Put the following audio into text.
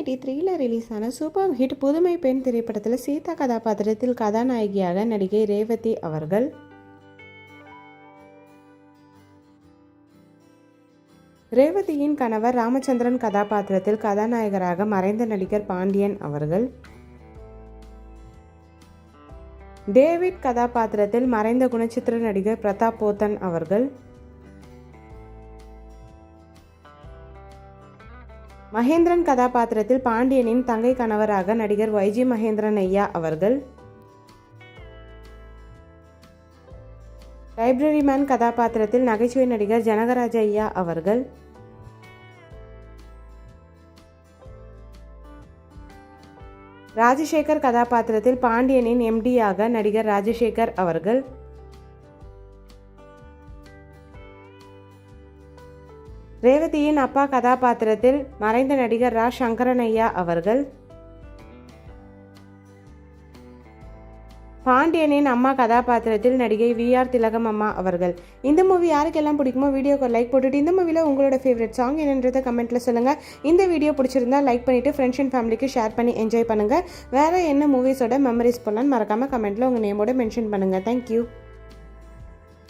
1983 release ஆன super hit புதுமை பெண் திரைப்படத்தில் சீதா கதாபாத்திரத்தில் கதாநாயகியாக நடிகை ரேவதி அவர்கள். ரேவதியின் கணவர் ராமச்சந்திரன் கதாபாத்திரத்தில் கதாநாயகராக மறைந்த நடிகர் பாண்டியன் அவர்கள். டேவிட் கதாபாத்திரத்தில் மறைந்த குணச்சித்திர நடிகர் பிரதாப் போத்தன் அவர்கள். மகேந்திரன் கதாபாத்திரத்தில் பாண்டியனின் தங்கை கணவராக நடிகர் YG மகேந்திரன் ஐயா அவர்கள். லைப்ரரி மேன் கதாபாத்திரத்தில் நகைச்சுவை நடிகர் ஜனகராஜ ஐயா அவர்கள். ராஜசேகர் கதாபாத்திரத்தில் பாண்டியனின் MD-யாக நடிகர் ராஜசேகர் அவர்கள். ரேவதியின் அப்பா கதாபாத்திரத்தில் மறைந்த நடிகர் ரா சங்கரன் ஐயா அவர்கள். பாண்டியனின் அம்மா கதாபாத்திரத்தில் நடிகை VR திலகம் அம்மா அவர்கள். இந்த மூவி யாருக்கெல்லாம் பிடிக்குமோ வீடியோக்கு லைக் போட்டுட்டு இந்த மூவியில் உங்களோட ஃபேவரட் சாங் என்னன்றதை கமெண்ட்டில் சொல்லுங்கள். இந்த வீடியோ பிடிச்சிருந்தா லைக் பண்ணிவிட்டு ஃப்ரெண்ட்ஸ் அண்ட் ஃபேமிலிக்கு ஷேர் பண்ணி என்ஜாய் பண்ணுங்கள். வேறு என்ன மூவிஸோட மெமரிஸ் போடலான்னு மறக்காமல் கமெண்ட்டில் உங்கள் நேமோட மென்ஷன் பண்ணுங்கள். தேங்க்யூ.